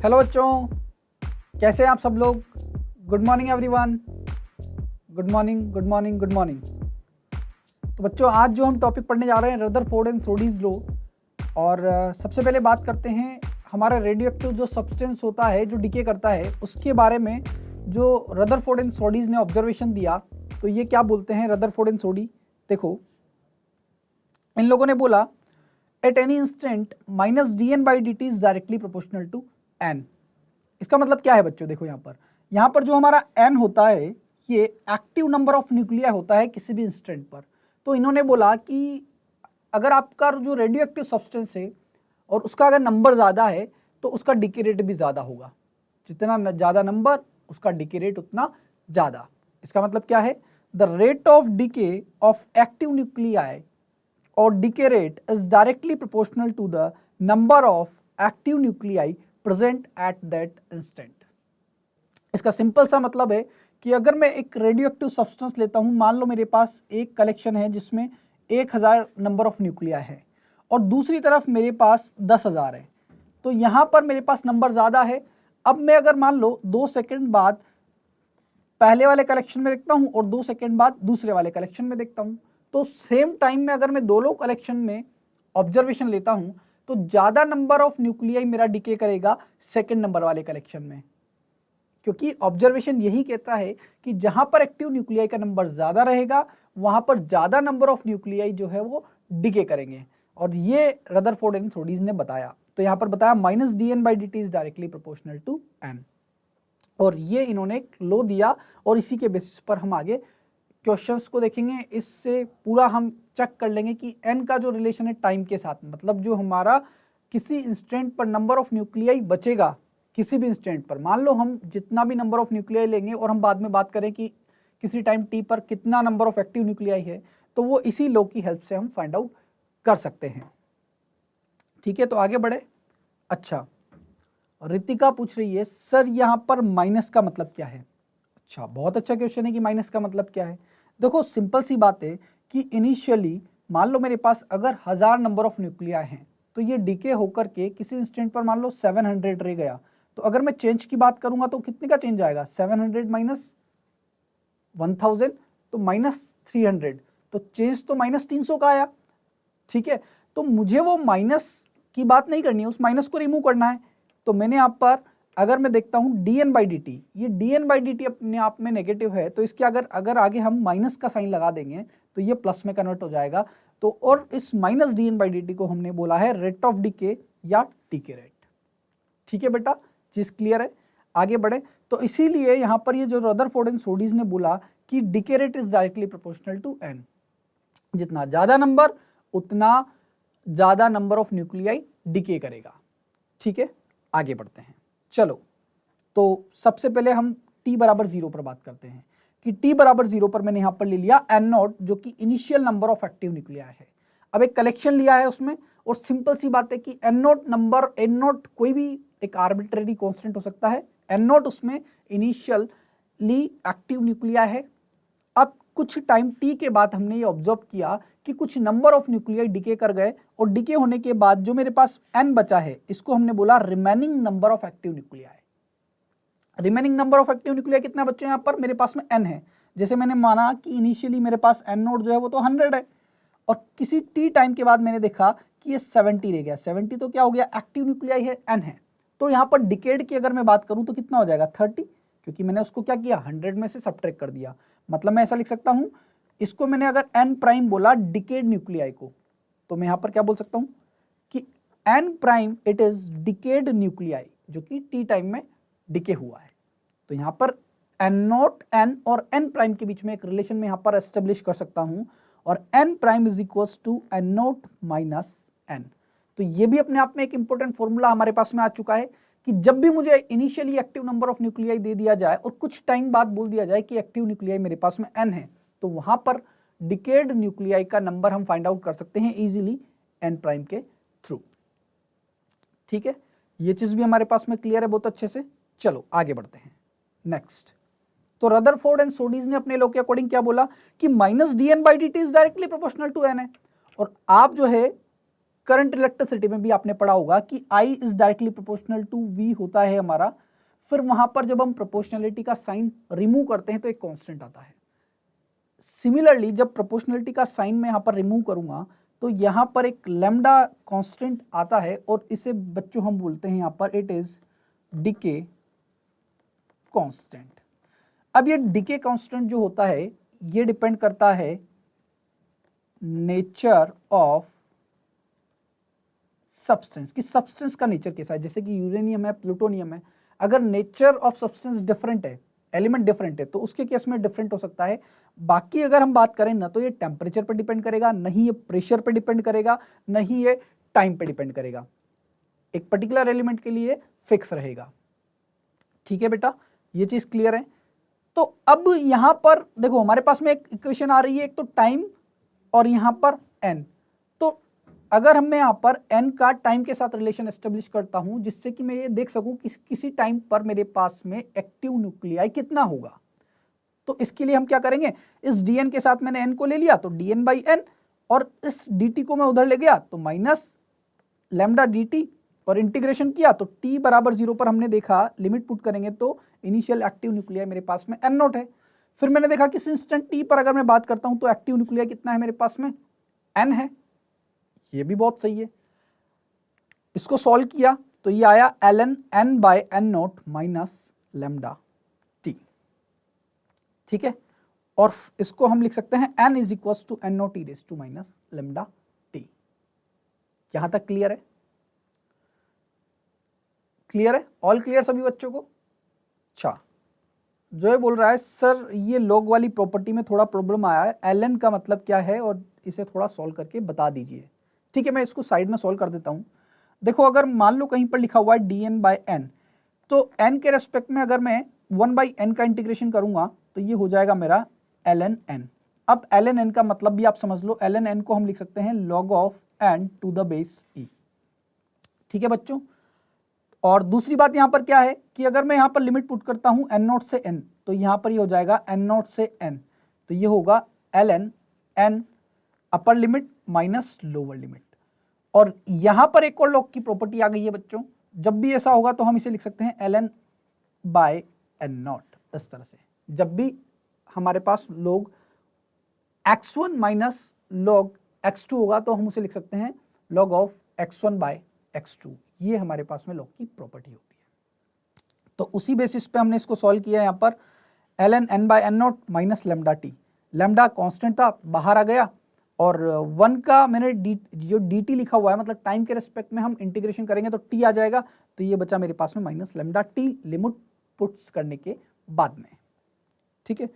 Hello बच्चों, कैसे हैं आप सब लोग। Good morning everyone. Good morning, good morning, good morning. तो बच्चों, आज जो हम टॉपिक पढ़ने जा रहे हैं रदरफोर्ड एंड सोडीज लॉ। और सबसे पहले बात करते हैं हमारा रेडियो एक्टिव जो सब्सटेंस होता है जो डिके करता है उसके बारे में। जो रदरफोर्ड एंड सोडीज ने ऑब्जर्वेशन दिया, तो ये क्या बोलते हैं रदरफोर्ड एंड सोडी। देखो, इन लोगों ने बोला at any instant minus dN/dt is directly proportional to n। इसका मतलब क्या है बच्चों, देखो यहाँ पर जो हमारा n होता है ये एक्टिव नंबर ऑफ न्यूक्लिया होता है किसी भी इंस्टेंट पर। तो इन्होंने बोला कि अगर आपका जो रेडियो एक्टिव सब्सटेंस है और उसका अगर नंबर ज़्यादा है तो उसका डिके रेट भी ज़्यादा होगा। जितना ज़्यादा नंबर उसका डिके रेट उतना ज़्यादा। इसका मतलब क्या है, the rate of decay of active nuclei और decay rate is directly proportional to the number of active nuclei present at that instant. इसका सिंपल सा मतलब है कि अगर मैं एक रेडियो एक्टिव सब्सटेंस लेता हूं, मान लो मेरे पास एक कलेक्शन है जिसमें 1000 नंबर ऑफ न्यूक्लिया है और दूसरी तरफ मेरे पास 10,000 है, तो यहां पर मेरे पास नंबर ज़्यादा है। अब मैं अगर मान लो 2 सेकेंड बाद पहले वाले कलेक्शन में देखता हूं और 2 सेकेंड बाद दूसरे वाले कलेक्शन में देखता हूं, तो सेम टाइम में अगर मैं दोनों कलेक्शन में ऑब्जर्वेशन लेता हूं तो ज़्यादा नंबर ऑफ न्यूक्लियाई मेरा डिके करेगा सेकेंड नंबर वाले कलेक्शन में, क्योंकि ऑब्जर्वेशन यही कहता है कि जहां पर एक्टिव न्यूक्लियाई का नंबर ज़्यादा रहेगा वहां पर ज़्यादा नंबर ऑफ न्यूक्लियाई जो है वो डिके करेंगे। और ये रदरफोर्ड एंड सोडीज ने बताया। तो यहाँ पर बताया minus dN/dt is directly proportional to n, और ये इन्होंने एक लॉ दिया और इसी के बेसिस पर हम आगे क्वेश्चंस को देखेंगे। इससे पूरा हम चेक कर लेंगे कि n का जो रिलेशन है टाइम के साथ, मतलब जो हमारा किसी इंस्टेंट पर नंबर ऑफ न्यूक्लियाई बचेगा किसी भी इंस्टेंट पर, मान लो हम जितना भी नंबर ऑफ न्यूक्लियाई लेंगे और हम बाद में बात करें कि किसी टाइम t पर कितना नंबर ऑफ एक्टिव न्यूक्लियाई है, तो वो इसी लॉ की हेल्प से हम फाइंड आउट कर सकते हैं। ठीक है, तो आगे बढ़े। अच्छा, रितिका पूछ रही है सर यहाँ पर माइनस का मतलब क्या है। अच्छा, बहुत अच्छा क्वेश्चन है कि माइनस का मतलब क्या है। देखो, सिंपल सी बात है कि इनिशियली मान लो मेरे पास अगर 1000 नंबर ऑफ न्यूक्लिया हैं तो ये डिके होकर के किसी इंस्टेंट पर मान लो 700 रह गया, तो अगर मैं चेंज की बात करूंगा तो कितने का चेंज आएगा, 700 माइनस 1000 तो -300, तो चेंज तो -300 का आया। ठीक है, तो मुझे वो माइनस की बात नहीं करनी है, उस माइनस को रिमूव करना है। तो मैंने यहाँ पर अगर मैं देखता हूँ dN/dt, ये dN/dt अपने आप में नेगेटिव है, तो इसके अगर आगे हम माइनस का साइन लगा देंगे तो ये प्लस में कन्वर्ट हो जाएगा। तो और इस माइनस dN/dt को हमने बोला है रेट ऑफ डिके या डिके रेट। ठीक है बेटा, चीज क्लियर है। आगे बढ़े। तो इसीलिए यहाँ पर ये जो रदरफोर्ड एंड सोडीज ने बोला कि decay rate is directly proportional to n, जितना ज्यादा नंबर उतना ज्यादा नंबर ऑफ न्यूक्लियाई डिके करेगा। ठीक है, आगे बढ़ते हैं। चलो, तो सबसे पहले हम t बराबर 0 पर बात करते हैं कि t बराबर 0 पर मैंने यहां पर ले लिया n0 जो कि initial number of active nuclei है। अब एक कलेक्शन लिया है उसमें, और सिंपल सी बात है कि n0 नंबर, n0 कोई भी एक आर्बिट्रेरी कांस्टेंट हो सकता है, n0 उसमें इनिशियली एक्टिव न्यूक्लिया है। अब कुछ टाइम t के बाद हमने ये ऑब्जर्व किया कि कुछ नंबर ऑफ न्यूक्लियाई डिके कर गए, और डिके होने के बाद जो मेरे पास n बचा है इसको हमने बोला remaining number of active nuclei. Remaining number of active nuclei कितना बच्चे यहाँ पर मेरे पास में n है। जैसे मैंने माना कि इनिशियली मेरे पास n0 जो है वो तो 100 है, और किसी t टाइम के बाद मैंने देखा कि ये 70 रह गया। 70 तो क्या हो गया, एक्टिव न्यूक्लियाई है, n है। तो यहाँ पर डिकेड की अगर मैं बात करूँ तो कितना हो जाएगा, 30, क्योंकि मैंने उसको क्या किया, 100 में से सब्ट्रैक्ट कर दिया। मतलब मैं ऐसा लिख सकता हूँ, इसको मैंने अगर n प्राइम बोला डिकेड न्यूक्लियाई को, तो मैं यहाँ पर क्या बोल सकता हूँ कि n prime it is decade nuclei जो कि t टाइम में डिके हुआ है। तो यहाँ पर n0 n और n प्राइम के बीच में एक रिलेशन में यहाँ पर एस्टेब्लिश कर सकता हूँ, और n prime is equals to n0 minus n। तो ये भी अपने आप में एक इंपॉर्टेंट फॉर्मूला हमारे पास में आ चुका है कि जब भी मुझे initially active number of nuclei दे दिया जाए और कुछ टाइम बाद बोल दिया जाए कि एक्टिव न्यूक्लियाई मेरे पास में n है, तो वहां पर डिकेड न्यूक्लियाई का नंबर हम फाइंड आउट कर सकते हैं इजीली n प्राइम के थ्रू। ठीक है, ये चीज भी हमारे पास में क्लियर है बहुत अच्छे से। चलो आगे बढ़ते हैं नेक्स्ट। तो रदरफोर्ड एंड सोडीज ने अपने लॉ के अकॉर्डिंग क्या बोला कि minus dN/dt is directly proportional to n है, और आप जो है करंट इलेक्ट्रिसिटी में भी आपने पढ़ा होगा कि I is directly proportional to V होता है हमारा, फिर वहां पर जब हम प्रोपोर्शनलिटी का साइन रिमूव करते हैं तो एक कांस्टेंट आता है। सिमिलरली जब प्रोपोर्शनलिटी का साइन मैं यहां पर रिमूव करूंगा तो यहां पर एक लैम्डा कांस्टेंट आता है और इसे बच्चों हम बोलते हैं यहां पर इट इज डिके कांस्टेंट। अब ये डिके कांस्टेंट जो होता है ये डिपेंड करता है नेचर ऑफ सब्सटेंस, कि सब्सटेंस का नेचर कैसा है। जैसे कि यूरेनियम है, प्लूटोनियम है, अगर नेचर ऑफ सब्सटेंस डिफरेंट है, एलिमेंट डिफरेंट है, तो उसके केस में डिफरेंट हो सकता है। बाकी अगर हम बात करें ना तो ये टेम्परेचर पर डिपेंड करेगा, नहीं ये प्रेशर पर डिपेंड करेगा, नहीं ये टाइम पे डिपेंड करेगा, एक पर्टिकुलर एलिमेंट के लिए फिक्स रहेगा। ठीक है बेटा, ये चीज क्लियर है। तो अब यहां पर देखो हमारे पास में एक इक्वेशन आ रही है, एक तो टाइम और यहां पर एन। तो अगर मैं यहां पर एन का टाइम के साथ रिलेशन एस्टेब्लिश करता हूं जिससे कि मैं ये देख सकूं कि किसी टाइम पर मेरे पास में एक्टिव न्यूक्लियाई कितना होगा, तो इसके लिए हम क्या करेंगे, इस dn के साथ मैंने n को ले लिया तो dn बाई एन, और इस dt को मैं उधर ले गया तो माइनस लैम्डा dt, और इंटीग्रेशन किया तो t बराबर 0 पर हमने देखा लिमिट पुट करेंगे तो इनिशियल एक्टिव न्यूक्लियाई मेरे पास में n नॉट है। फिर मैंने देखा कि इंस्टेंट t पर अगर मैं बात करता हूं तो एक्टिव न्यूक्लियाई कितना है मेरे पास में, n है। ये भी बहुत सही है। इसको सॉल्व किया तो ये आया ln n by n naught minus lambda t। ठीक है, और इसको हम लिख सकते हैं n is equal to n naught e raise to minus lambda t। यहां तक क्लियर है? क्लियर है? ऑल क्लियर सभी बच्चों को? अच्छा, जो ये बोल रहा है सर ये लॉग वाली प्रॉपर्टी में थोड़ा प्रॉब्लम आया है, ln का मतलब क्या है और इसे थोड़ा सॉल्व करके बता दीजिए। ठीक है, मैं इसको साइड में सॉल्व कर देता हूं। देखो अगर मान लो कहीं पर लिखा हुआ है dn बाय n, तो n के रेस्पेक्ट में अगर मैं 1 बाई n का इंटीग्रेशन करूंगा तो ये हो जाएगा मेरा ln n। अब ln n का मतलब भी आप समझ लो, ln n को हम लिख सकते हैं log of n to the base e। ठीक है बच्चों, और दूसरी बात यहां पर क्या है कि अगर मैं यहां पर लिमिट पुट करता हूं n नॉट से n, तो यहां पर ये हो जाएगा n नॉट से n, तो ये होगा ln n upper limit minus lower limit. और यहां पर एक और लॉग की प्रॉपर्टी आ गई है बच्चों, जब भी ऐसा होगा तो हम इसे लिख सकते हैं ln बाय n नॉट, इस तरह से। जब भी हमारे पास log x1 minus log x2 होगा तो हम उसे लिख सकते हैं log of x1 bye x2। ये हमारे पास में लॉग की प्रॉपर्टी होती है। तो उसी बेसिस पे हमने इसको सॉल्व किया। यहाँ पर ln n by n naught minus lambda T, lambda constant था बाहर आ गया, और 1 का मैंने जो dt लिखा हुआ है मतलब टाइम के रेस्पेक्ट में हम इंटीग्रेशन करेंगे तो t आ जाएगा, तो ये बचा मेरे पास में minus lambda T limit puts करने के बाद में। ठीक है,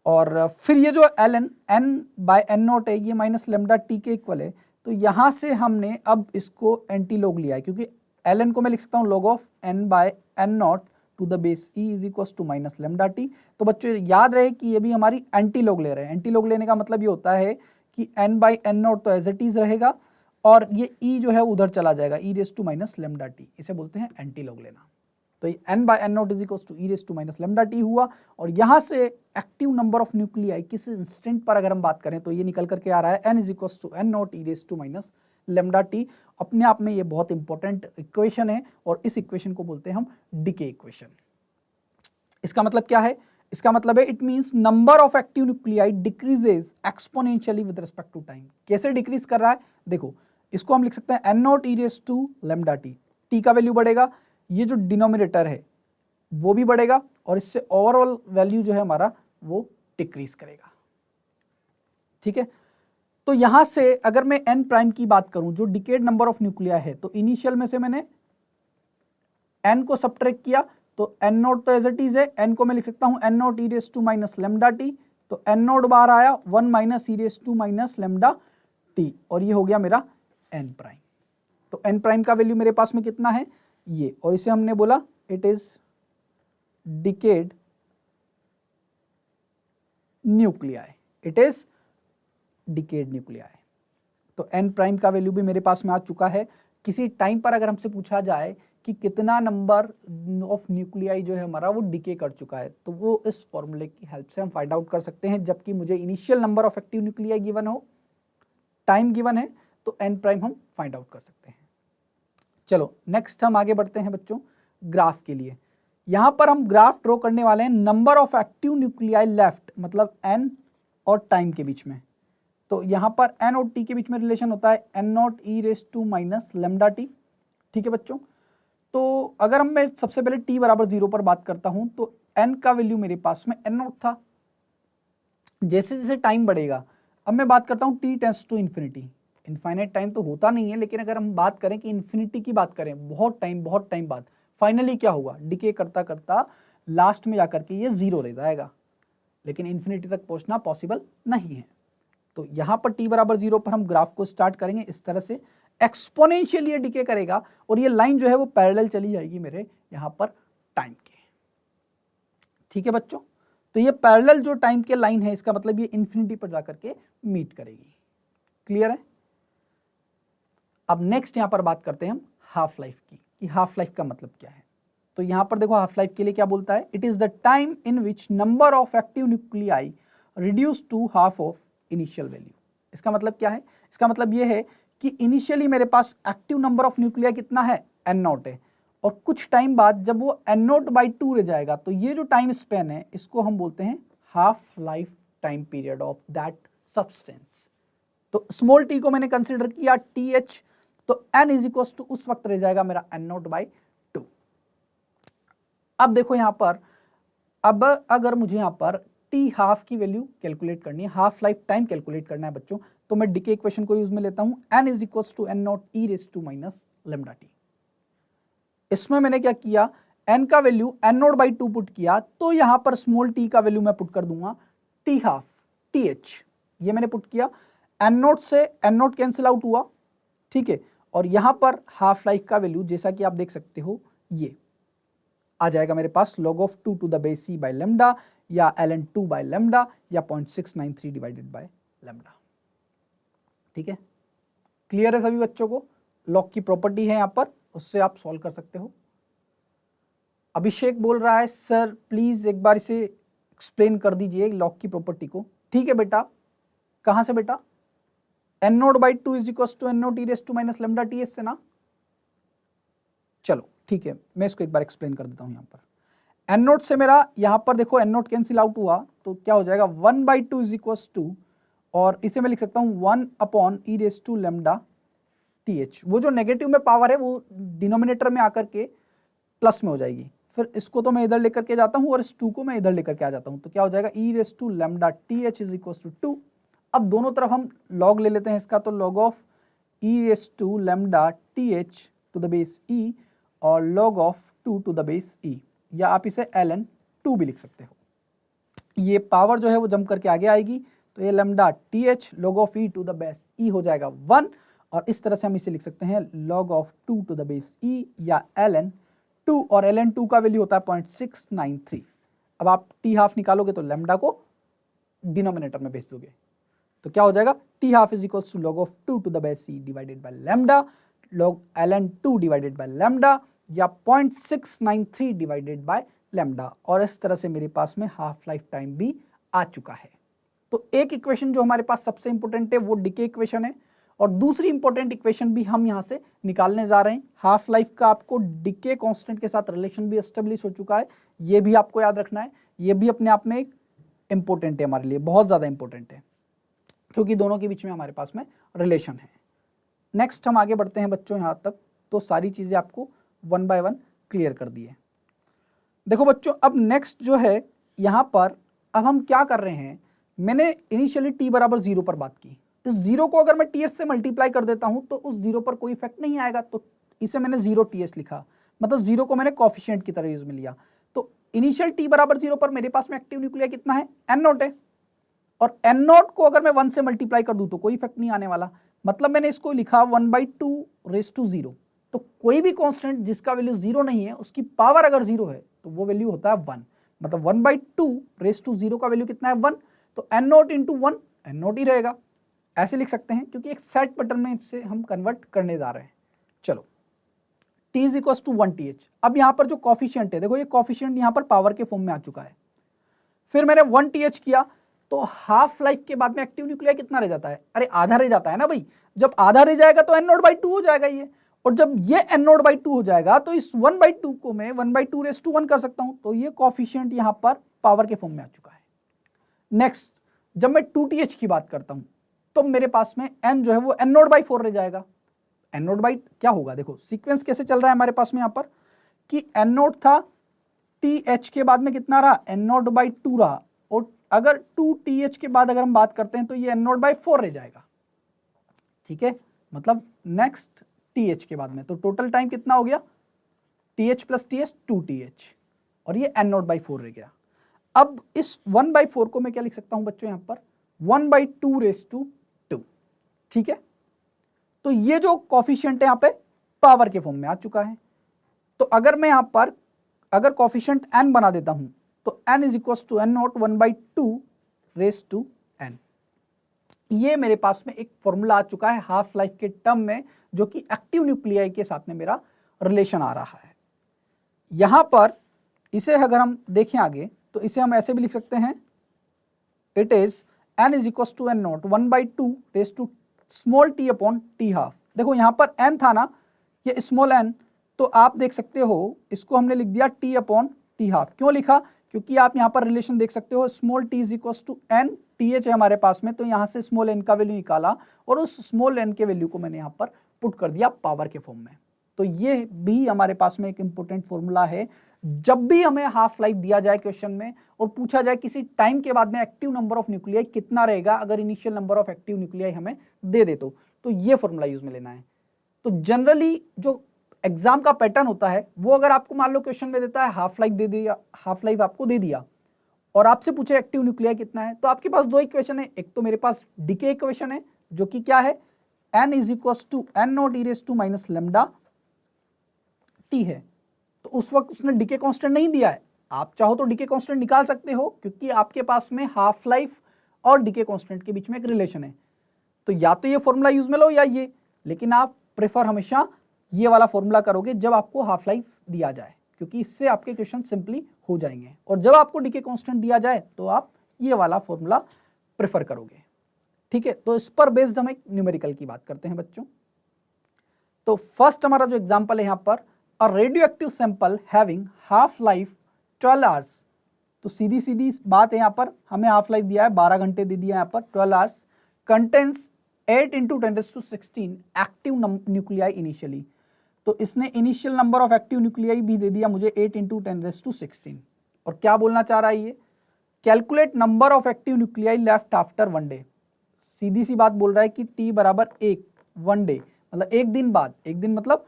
और फिर ये जो ln n by n naught है ये माइनस लैम्डा टी के इक्वल है, तो यहां से हमने अब इसको एंटी लॉग लिया है, क्योंकि ln को मैं लिख सकता हूं log of n by n naught to the base e is equal to minus lambda T. तो बच्चों याद रहे कि ये भी हमारी एंटी लॉग ले रहे हैं। एंटी लॉग लेने का मतलब ये होता है कि n बाई n नॉट तो एज इट इज रहेगा और ये e जो है उधर चला जाएगा, e raise to minus lambda T, इसे बोलते हैं एंटी लॉग लेना। तो ये n by n naught is equal to e raise to minus lambda T हुआ, और यहां से एक्टिव नंबर ऑफ न्यूक्लियाई किस इंस्टेंट पर अगर हम बात करें तो ये निकल करके आ रहा है n is equal to n naught e raise to minus lambda T. अपने आप में ये बहुत इंपॉर्टेंट इक्वेशन है और इस इक्वेशन को बोलते हैं हम डिके इक्वेशन। इसका मतलब क्या है? इसका मतलब है it means number of active nuclei decreases exponentially with respect to time. कैसे डिक्रीज कर रहा है? देखो इसको हम लिख सकते हैं n naught e raise to lambda T, T का वैल्यू बढ़ेगा, ये जो डिनोमिनेटर है वो भी बढ़ेगा, और इससे ओवरऑल वैल्यू जो है हमारा वो डिक्रीज करेगा। ठीक है, तो यहां से अगर मैं n प्राइम की बात करूं जो डिकेड नंबर ऑफ न्यूक्लिया है, तो इनिशियल में से मैंने n को सब्ट्रैक्ट किया तो n नॉट तो एज इट इज है, n को मैं लिख सकता हूं n naught e raise to minus lambda T, तो n नॉट बाहर आया 1 minus e raise to minus lambda T, और ये हो गया मेरा n प्राइम। तो n प्राइम का वैल्यू मेरे पास में कितना है ये, और इसे हमने बोला it is decade nuclei, it is decade nuclei. तो n प्राइम का वैल्यू भी मेरे पास में आ चुका है। किसी टाइम पर अगर हमसे पूछा जाए कि कितना नंबर ऑफ न्यूक्लियाई जो है हमारा वो डिके कर चुका है, तो वो इस फॉर्मूले की हेल्प से हम फाइंड आउट कर सकते हैं। जबकि मुझे initial number of active nuclei given हो, टाइम गिवन है, तो n प्राइम हम फाइंड आउट कर सकते हैं। चलो नेक्स्ट हम आगे बढ़ते हैं बच्चों ग्राफ के लिए। यहां पर हम ग्राफ ड्रॉ करने वाले हैं number of active nuclei left, मतलब n और टाइम के बीच में। तो यहां पर n और t के बीच में रिलेशन होता है n0 e raise to minus lambda T. ठीक है बच्चों, तो अगर मैं सबसे पहले t बराबर 0 पर बात करता हूं तो n का वैल्यू मेरे पास में n0 था। जैसे जैसे टाइम बढ़ेगा, अब मैं बात करता हूं t tends to infinity. Infinite time तो होता नहीं है, लेकिन अगर हम बात करें कि इन्फिनिटी की बात करें, बहुत टाइम बाद फाइनली क्या होगा, डिके करता करता लास्ट में जाकर के ये 0 रह जाएगा, लेकिन इन्फिनिटी तक पहुंचना पॉसिबल नहीं है। तो यहां पर t बराबर 0 पर हम ग्राफ को स्टार्ट करेंगे इस तरह से, एक्सपोनेंशियली ये डिके करेगा और ये लाइन जो है वो पैरेलल चली जाएगी मेरे यहां पर टाइम के। ठीक है बच्चों, तो ये पैरेलल जो टाइम के लाइन है, इसका मतलब ये इन्फिनिटी पर जाकर के मीट करेगी। क्लियर है? अब नेक्स्ट यहां पर बात करते हैं हम हाफ लाइफ की, कि हाफ लाइफ का मतलब क्या है। तो यहां पर देखो हाफ लाइफ के लिए क्या बोलता है, it is the time in which number of active nuclei reduce to half of initial value. इसका मतलब क्या है, इसका मतलब यह है कि इनिशियली मेरे पास एक्टिव नंबर ऑफ न्यूक्लियाई कितना है, n0 है, और कुछ टाइम बाद जब वो n0/2 रह जाएगा, तो ये जो टाइम स्पेन है इसको हम बोलते हैं half life time period of that substance. तो स्मॉल टी को मैंने कंसिडर किया TH, तो n इज इक्वल टू उस वक्त रह जाएगा मेरा n0/2। अब देखो यहां पर, अब अगर मुझे यहां पर टी हाफ की वैल्यू कैलकुलेट करनी है, हाफ लाइफ टाइम कैलकुलेट करना है बच्चों, तो मैं डीके इक्वेशन को यूज में लेता हूं, n is equal to n0 e raise to minus lambda T. इसमें मैंने क्या किया, n का वैल्यू n0/2 पुट किया, तो यहां पर स्मॉल t का वैल्यू मैं पुट कर दूंगा t हाफ TH, ये मैंने पुट किया, n0 से n0 कैंसिल आउट हुआ। ठीक है, और यहां पर हाफ लाइफ का वैल्यू जैसा कि आप देख सकते हो ये आ जाएगा मेरे पास log of 2 to the base c by lambda या ln 2 by lambda या 0.693 डिवाइडेड बाय lambda। ठीक है, क्लियर है सभी बच्चों को? लॉग की प्रॉपर्टी है यहां पर, उससे आप सॉल्व कर सकते हो। अभिषेक बोल रहा है सर प्लीज एक बार इसे एक्सप्लेन कर दीजिए लॉग की प्रॉपर्टी को। ठीक है बेटा, कहां से बेटा, n0/2 is equal to n0 e raise to minus lambda ts से ना। चलो ठीक है, मैं इसको एक बार एक्सप्लेन कर देता हूं। यहां पर n0 से मेरा यहां पर देखो n0 कैंसिल आउट हुआ, तो क्या हो जाएगा 1/2 इज इक्वल टू, और इसे मैं लिख सकता हूं 1 e raise to lambda th। वो जो नेगेटिव में पावर है वो डिनोमिनेटर में आकर के प्लस में हो जाएगी, फिर इसको तो मैं इधर लेकर के जाता हूं और इस 2 को मैं इधर लेकर के आ जाता हूं, तो क्या हो जाएगा e raise to lambda th is equal to 2। अब दोनों तरफ हम लॉग ले लेते हैं इसका, तो log of e raise to lambda th to the base e और log of 2 to the base e, या आप इसे ln 2 भी लिख सकते हो। ये पावर जो है वो जम करके आगे आएगी, तो ये lambda th log of e to the base e हो जाएगा 1, और इस तरह से हम इसे लिख सकते हैं log of 2 to the base e या ln 2, और ln 2 का वैल्यू होता है 0.693। अब आप t हाफ निकालोगे तो लेमडा को डिनोमिनेटर में भेज दोगे, तो क्या हो जाएगा t half is equal to log of 2 to the base e divided by lambda log ln 2 divided by lambda या 0.693 डिवाइडेड बाय लेमडा, और इस तरह से मेरे पास में हाफ लाइफ टाइम भी आ चुका है। तो एक इक्वेशन जो हमारे पास सबसे इंपॉर्टेंट है वो डिके इक्वेशन है, और दूसरी इंपॉर्टेंट इक्वेशन भी हम यहां से निकालने जा रहे हैं। हाफ लाइफ का आपको डिके कांस्टेंट के साथ रिलेशन भी एस्टेब्लिश हो चुका है, ये भी आपको याद रखना है, ये भी अपने आप में एक इंपॉर्टेंट है हमारे लिए, बहुत ज्यादा इंपॉर्टेंट है, क्योंकि दोनों के बीच में हमारे पास में रिलेशन है। नेक्स्ट हम आगे बढ़ते हैं बच्चों, यहां तक तो सारी चीजें आपको 1 बाय 1 क्लियर कर दी है। देखो बच्चों, अब नेक्स्ट जो है यहां पर, अब हम क्या कर रहे हैं, मैंने इनिशियली t बराबर 0 पर बात की, इस 0 को अगर मैं ts से मल्टीप्लाई कर देता हूं तो उस 0 पर कोई इफेक्ट नहीं आएगा, तो इसे मैंने 0 ts लिखा, मतलब 0 को मैंने कोफिशिएंट की तरह यूज में लिया। तो इनिशियल t बराबर 0 पर मेरे पास में एक्टिव न्यूक्लिया कितना है, n0 है, और n0 को अगर मैं 1 से मल्टीप्लाई कर दूं तो कोई इफेक्ट नहीं आने वाला, मतलब मैंने इसको लिखा 1/2 रेस टू 0। तो कोई भी कांस्टेंट जिसका वैल्यू 0 नहीं है, उसकी पावर अगर 0 है तो वो वैल्यू होता है 1, मतलब 1/2 रेस टू 0 का वैल्यू कितना है 1, तो n0 इंटू 1 n0 ही रहेगा, ऐसे लिख सकते हैं, क्योंकि एक सेट पैटर्न में इसे हम कन्वर्ट करने जा रहे हैं। चलो t is equal to 1th, अब यहाँ पर जो कॉफिशिएंट है, देखो ये कॉफिशिएंट यहाँ पर पावर के फॉर्म में आ चुका है, फिर मैंने 1th किया, तो हाफ लाइफ के बाद में एक्टिव न्यूक्लियाई कितना रह जाता है? अरे आधा रह जाता है ना भाई। जब आधा रह जाएगा तो n0/2 हो जाएगा ये, और जब ये n0/2 हो जाएगा तो इस 1/2 को मैं 1/2 कर सकता हूं। तो ये कोफिशिएंट यहां पर पावर के फॉर्म में आ चुका है। नेक्स्ट, जब मैं 2th की बात करता हूं तो मेरे पास में n जो है वो n0/4 रह जाएगा। n0 क्या होगा, देखो सीक्वेंस कैसे चल रहा है हमारे पास में यहां पर कि n0 था, th के बाद में कितना रहा, n0/2 रहा, और अगर 2th के बाद अगर हम बात करते हैं तो ये n0/4 रह जाएगा। ठीक है, मतलब नेक्स्ट th के बाद में, तो टोटल टाइम कितना हो गया, th प्लस ts 2th, और ये n0/4 रह गया। अब इस 1/4 को मैं क्या लिख सकता हूं बच्चों यहां पर 1/2 ठीक है। तो ये जो कॉफिशिएंट है यहां पे पावर के फॉर्म में आ चुका है। तो अगर मैं यहां पर अगर कॉफिशिएंट n बना देता हूं तो n is equal to n0 1/2 ये मेरे पास में एक फॉर्मूला आ चुका है हाफ लाइफ के टर्म में, जो कि एक्टिव न्यूक्लियाई के साथ में मेरा रिलेशन आ रहा है। यहां पर इसे अगर हम देखें आगे तो इसे हम ऐसे भी लिख सकते हैं, it is n is equal to n0 1/2 small t upon t half. देखो यहां पर n था ना, ये स्मॉल n, तो आप देख सकते हो इसको हमने लिख दिया t अपॉन t हाफ। क्यों लिखा, क्योंकि आप यहां पर रिलेशन देख सकते हो small t is equal to n, th है हमारे पास में, तो यहां से स्मॉल n का वैल्यू निकाला और उस स्मॉल n के वैल्यू को मैंने यहां पर पुट कर दिया पावर के फॉर्म में। तो ये भी हमारे पास में एक इंपॉर्टेंट फॉर्मूला है। जब भी हमें हाफ लाइफ दिया जाए क्वेश्चन में और पूछा जाए किसी टाइम के बाद में एक्टिव नंबर ऑफ न्यूक्लियाई कितना रहेगा, अगर initial number of active nuclei हमें दे दे तो ये फॉर्मूला यूज में लेना है। तो जनरली जो एग्जाम का पैटर्न होता है वो, अगर आपको मान लो क्वेश्चन में देता है हाफ लाइफ दे दिया, हाफ लाइफ आपको दे दिया और आपसे पूछे एक्टिव न्यूक्लियाई कितना है, तो आपके पास दो इक्वेशन है। एक तो मेरे पास डीके इक्वेशन है जो कि क्या है, n is equal to n0 e lambda t है। तो उस वक्त उसने डीके कांस्टेंट नहीं दिया है, आप चाहो तो डीके कांस्टेंट निकाल सकते हो क्योंकि आपके पास में हाफ लाइफ और डीके कांस्टेंट के बीच में एक रिलेशन है। तो या तो ये फॉर्मूला यूज में लो या ये, लेकिन आप प्रेफर हमेशा ये वाला फॉर्मूला करोगे जब आपको हाफ लाइफ दिया जाए, क्योंकि इससे आपके क्वेश्चन सिंपली हो जाएंगे। और जब आपको डीके कांस्टेंट दिया जाए तो आप ये वाला फॉर्मूला प्रेफर करोगे। ठीक है, तो इस पर बेस्ड हम एक न्यूमेरिकल की बात करते हैं बच्चों। तो फर्स्ट हमारा जो एग्जांपल है यहाँ पर, a radioactive sample having half life 12 hours. तो सीधी सीधी बात है, यहाँ पर हमें हाफ लाइफ दिया है 12 घंटे दे दिया है यहाँ पर 12 hours, contains 8 × 10⁻16 active nuclei initially. तो इसने initial number of active nuclei भी दे दिया मुझे 8 × 10⁻16। और क्या बोलना चाह रहा है ये, calculate number of active nuclei left after 1 day. सीधी सी बात बोल रहा है कि t बराबर 1 1 डे, मतलब एक दिन बाद, एक दिन मतलब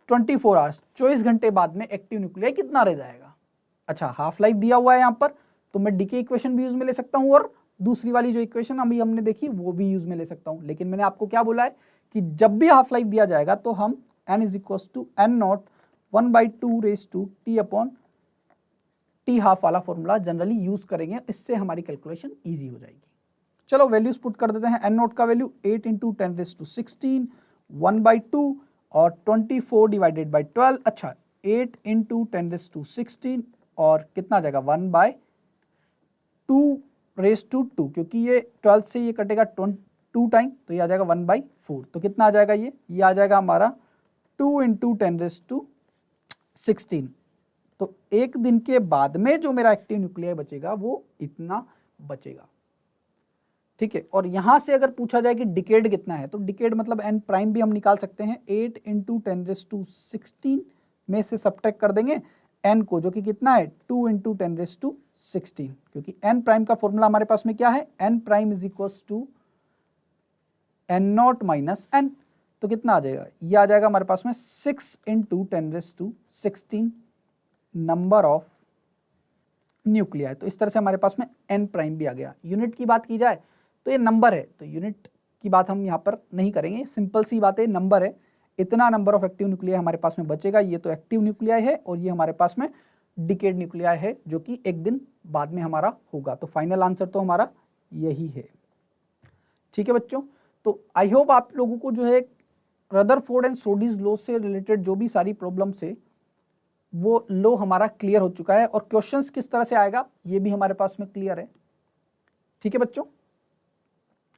24 आवर्स 24 घंटे बाद में एक्टिव न्यूक्लियाई कितना रह जाएगा। अच्छा, हाफ लाइफ दिया हुआ है यहाँ पर, तो मैं डीके इक्वेशन भी यूज में ले सकता हूँ और दूसरी वाली जो इक्वेशन अभी हमने देखी वो भी यूज में ले सकता हूँ। लेकिन मैंने आपको क्या बोला है कि जब भी हाफ लाइफ दिया जाएगा तो हम n is equal to n0 1/2 upon t half वाला फॉर्मूला जनरली यूज करेंगे, इससे हमारी कैलकुलेशन ईजी हो जाएगी। चलो वैल्यूज पुट कर देते हैं। n0 का वैल्यू 8 × 10⁻16 1/2 और 24 डिवाइडेड बाई 12। अच्छा, 8 × 10⁻16 और कितना आ जाएगा 1/2 क्योंकि ये 12 से ये कटेगा 2 टाइम, तो ये आ जाएगा 1/4। तो कितना आ जाएगा ये आ जाएगा हमारा 2 × 10⁻16। तो एक दिन के बाद में जो मेरा एक्टिव न्यूक्लियाई बचेगा वो इतना बचेगा। ठीक है, और यहां से अगर पूछा जाए कि डिकेड कितना है, तो डिकेड मतलब n प्राइम भी हम निकाल सकते हैं। 8 × 10⁻16 में से सब्ट्रैक्ट कर देंगे n को, जो कि कितना है 2 × 10⁻16, क्योंकि n प्राइम का फॉर्मूला हमारे पास में क्या है, n prime is equal to n0 minus n। तो कितना आ जाएगा, ये आ जाएगा हमारे पास में 6 × 10⁻16 नंबर ऑफ न्यूक्लियाई। तो इस तरह से हमारे पास में n प्राइम भी आ गया। यूनिट की बात की जाए तो ये नंबर है, तो यूनिट की बात हम यहाँ पर नहीं करेंगे, सिंपल सी बात है, नंबर है। इतना नंबर ऑफ एक्टिव न्यूक्लियाई हमारे पास में बचेगा। ये तो एक्टिव न्यूक्लियाई है और ये हमारे पास में डिकेड न्यूक्लियाई है, जो कि एक दिन बाद में हमारा होगा। तो फाइनल आंसर तो हमारा यही है। ठीक है बच्चों, तो आई होप आप लोगों को जो है रदरफोर्ड एंड सोडीज लॉ से रिलेटेड जो भी सारी प्रॉब्लम्स है वो लॉ हमारा क्लियर हो चुका है, और क्वेश्चंस किस तरह से आएगा ये भी हमारे पास में क्लियर है। ठीक है बच्चों,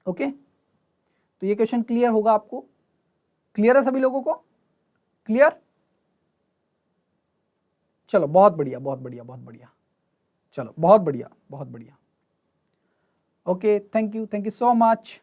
ओके। तो ये क्वेश्चन क्लियर होगा आपको, क्लियर है सभी लोगों को, क्लियर? चलो बहुत बढ़िया बहुत बढ़िया बहुत बढ़िया, चलो बहुत बढ़िया बहुत बढ़िया, okay, thank you so much.